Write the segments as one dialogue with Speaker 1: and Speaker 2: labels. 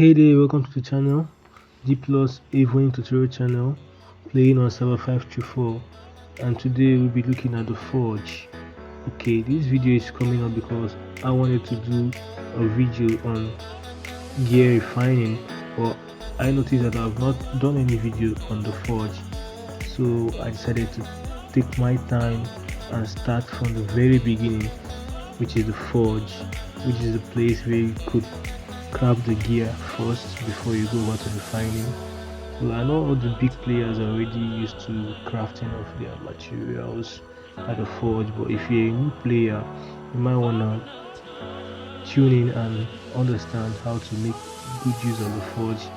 Speaker 1: Hey there, welcome to the channel, D Plus Evony tutorial channel, playing on server 524, and today we'll be looking at the forge. Okay, this video is coming up because I wanted to do a video on gear refining, but I noticed that I've not done any video on the forge, so I decided to take my time and start from the very beginning, which is the forge, which is the place where you could craft the gear first before you go over to refining. So I know all the big players are already used to crafting of their materials at the forge, but if you're a new player, you might wanna tune in and understand how to make good use of the forge,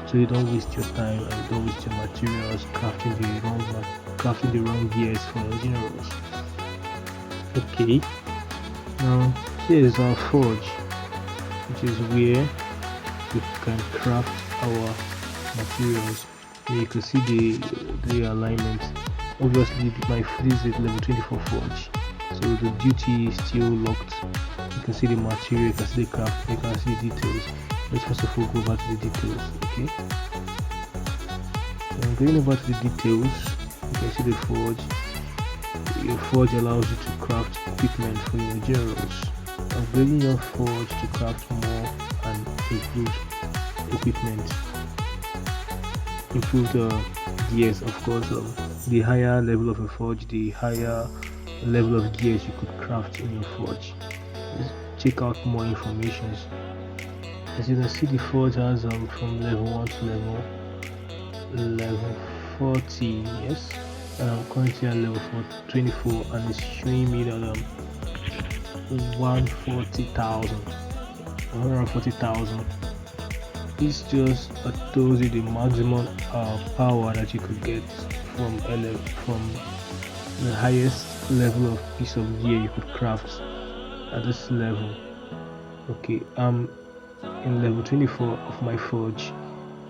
Speaker 1: so you don't waste your time and you don't waste your materials crafting the wrong gears for your generals. Okay, now here is our forge, which is where we can craft our materials. Here you can see the alignment. Obviously this is level 24 forge, so the duty is still locked. You can see the material, you can see the craft, you can see the details. Let's first of all go over to the details. Okay, so I'm going over to the details. You can see the forge. Your forge allows you to craft equipment for your generals. Upgrading your forge to craft more and improve equipment, improve the gears. Of course, the higher level of a forge, the higher level of gears you could craft in your forge. Let's check out more information. As you can see, the forge has from level 1 to level 40. Yes, I'm currently at level 24, and it's showing me that 140,000 is just tells you the maximum power that you could get from the highest level of piece of gear you could craft at this level. Okay, I'm in level 24 of my forge.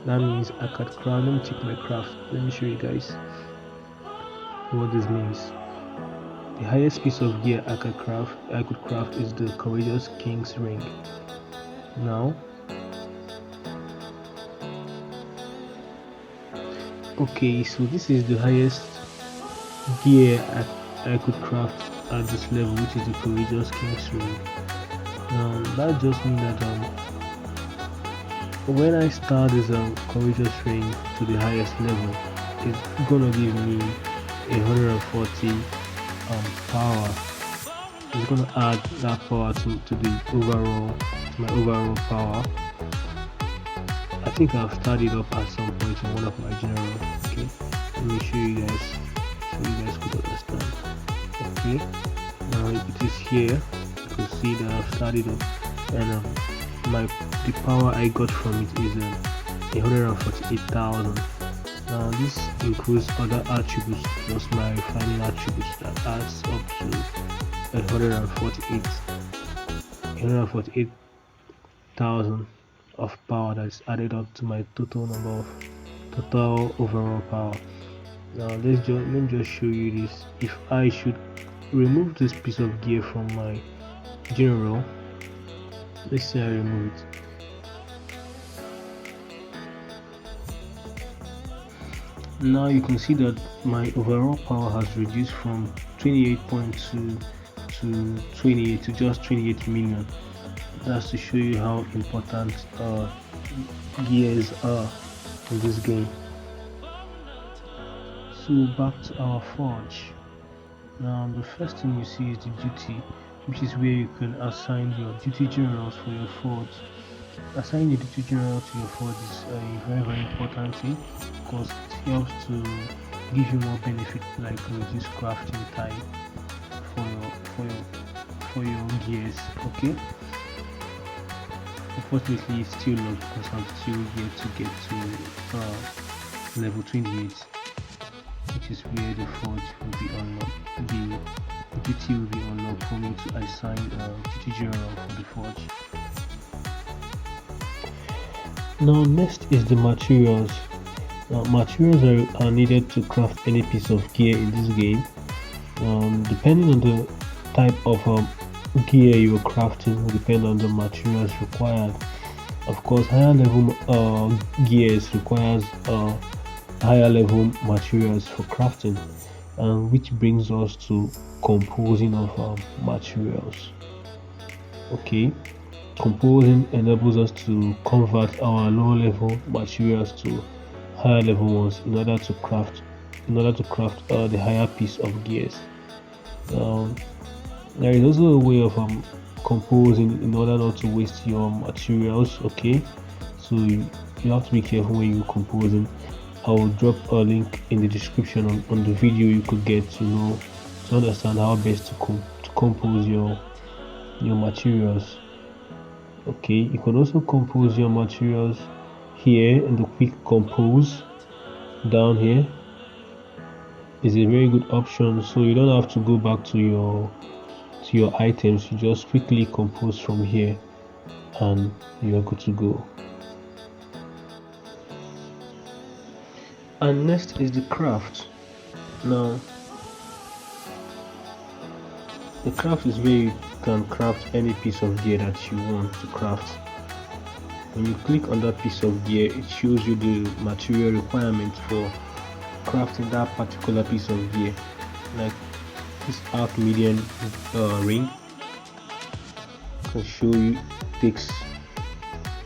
Speaker 1: That means I could craft. Let me check my craft. Let me show you guys what this means. The highest piece of gear I could craft is the Courageous King's Ring. Now, okay, so this is the highest gear I could craft at this level, which is the Courageous King's Ring. Now that just means that when I start this Courageous Ring to the highest level, it's gonna give me 140 power. It's gonna add that power to my overall power. I think I've started up at some point in one of my generals. Okay, let me show you guys so you guys could understand. Okay, now it is here. You can see that I've started up, and the power I got from it is 148,000. Now this includes other attributes plus my refining attributes that adds up to 148,000 of power that is added up to my total overall power. Now let me just show you this. If I should remove this piece of gear from my general, let's say I remove it. Now you can see that my overall power has reduced from 28.2 to 28 to just 28 million. That's to show you how important gears are in this game. So back to our forge. Now the first thing you see is the duty, which is where you can assign your duty generals for your forge. Assigning the duty general to your forge is a very important thing, because it helps to give you more benefit, like reduce crafting time for your gears. Okay, unfortunately it's still low because I'm still yet to get to level 28, which is where the forge will be unlocked. The duty will be unlocked for me to assign duty general for the forge. Now next is the materials. Materials are needed to craft any piece of gear in this game. Depending on the type of gear you are crafting, will depend on the materials required. Of course, higher level gears requires higher level materials for crafting, which brings us to composing of materials. Okay, composing enables us to convert our low level materials to higher level ones in order to craft the higher piece of gears. Um, there is also a way of composing in order not to waste your materials. Okay, so you have to be careful when you're composing. I will drop a link in the description on the video you could get to understand how best to compose your materials. Okay, you can also compose your materials here in the quick compose. Down here is a very good option, so you don't have to go back to your items. You just quickly compose from here and you're good to go. And next is the craft. Now the craft is where you can craft any piece of gear that you want to craft. When you click on that piece of gear, it shows you the material requirements for crafting that particular piece of gear. Like this arc median ring can show you takes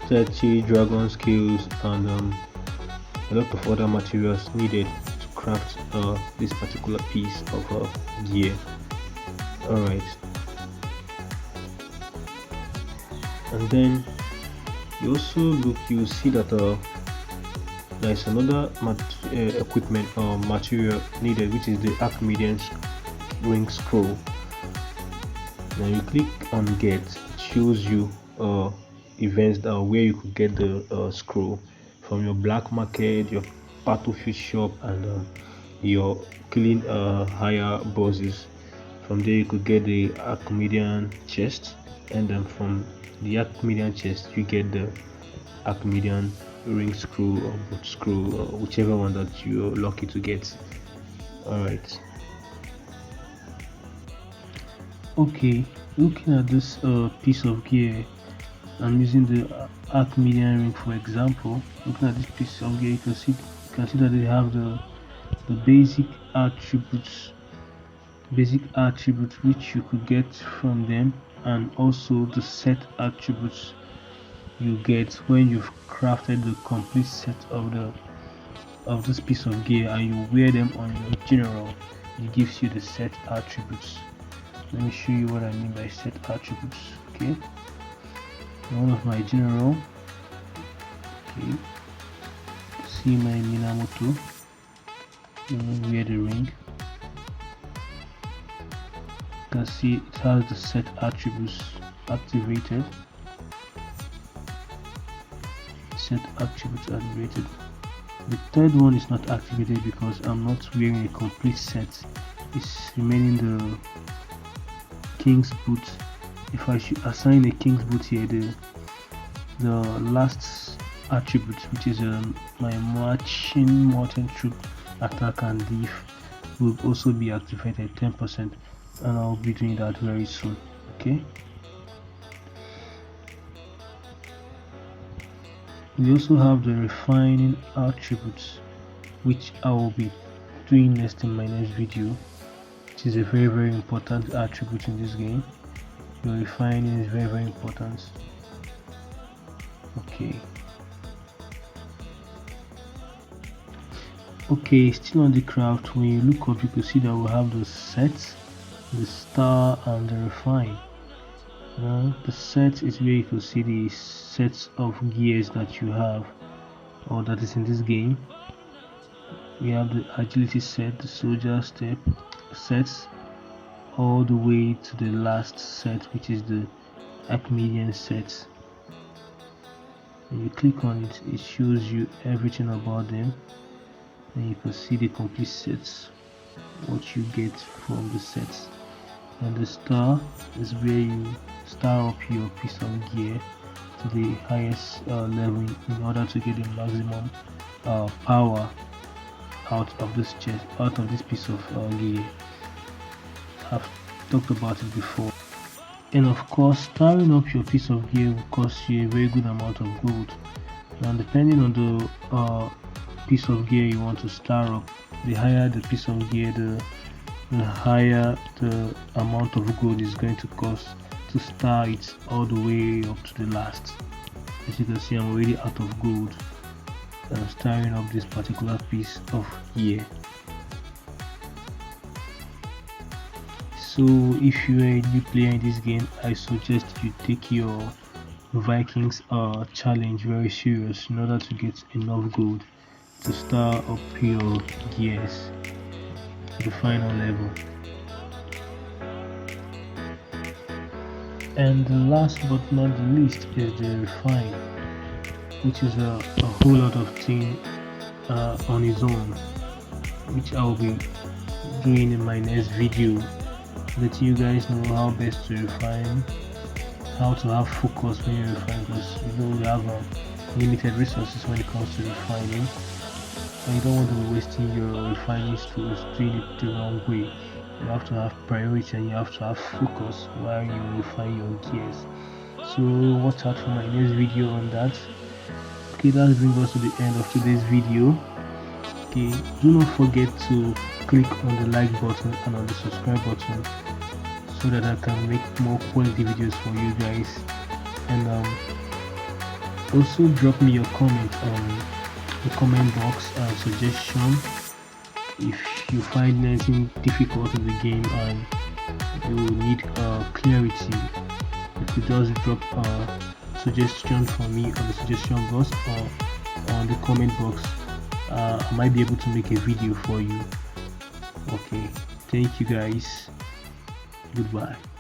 Speaker 1: 30 dragon scales and a lot of other materials needed to craft this particular piece of gear. Alright, and then you see that there is another equipment or material needed, which is the Archimedean ring scroll. Now you click on get, it shows you events where you could get the scroll from your black market, your battlefield shop, and your killing higher bosses. From there you could get the Archimedean chest, and then from the Archimedean chest you get the Archimedean ring screw or boot screw, or whichever one that you're lucky to get. Alright, okay, looking at this piece of gear, I'm using the Archimedean ring for example. Looking at this piece of gear, you can see that they have the basic attributes which you could get from them, and also the set attributes you get when you've crafted the complete set of this piece of gear and you wear them on your general. It gives you the set attributes. Let me show you what I mean by set attributes. Okay, one of my general. Okay, see my Minamoto. Wear the ring. You can see it has the set attributes activated. Set attributes activated. The third one is not activated because I'm not wearing a complete set. It's remaining the king's boot. If I should assign a king's boot here, the last attribute, which is my marching mountain troop attack and leaf, will also be activated 10%, and I'll be doing that very soon. Okay, we also have the refining attributes, which I will be doing next in my next video, which is a very important attribute in this game. Your refining is very important. Okay, still on the craft, when you look up you can see that we have the sets, the star and the refine. The set is where you can see the sets of gears that you have, or that is in this game. We have the agility set, the soldier step sets, all the way to the last set, which is the Archimedean set. When you click on it, it shows you everything about them, and you can see the complete sets, what you get from the sets. And the star is where you star up your piece of gear to the highest level in order to get the maximum power out of this piece of gear. I've talked about it before. And of course, starring up your piece of gear will cost you a very good amount of gold. Now depending on the piece of gear you want to star up, the higher the piece of gear, the higher the amount of gold is going to cost to star it all the way up to the last. As you can see, I'm already out of gold starring up this particular piece of gear. So if you are a new player in this game, I suggest you take your Vikings challenge very serious in order to get enough gold to star up your gears to the final level. And the last but not the least is the refine, which is a whole lot of thing on its own, which I will be doing in my next video, letting you guys know how best to refine, how to have focus when you refine, because you know we have limited resources when it comes to refining, and you don't want to be wasting your refining tools doing it the wrong way. You have to have priority and you have to have focus while you refine your gears. So watch out for my next video on that. Okay, that brings us to the end of today's video. Okay, do not forget to click on the like button and on the subscribe button so that I can make more quality videos for you guys. And also drop me your comment on the comment box and suggestion if you find anything difficult in the game and you need clarity. You could just drop a suggestion for me on the suggestion box or on the comment box. I might be able to make a video for you. Okay, thank you guys. Goodbye.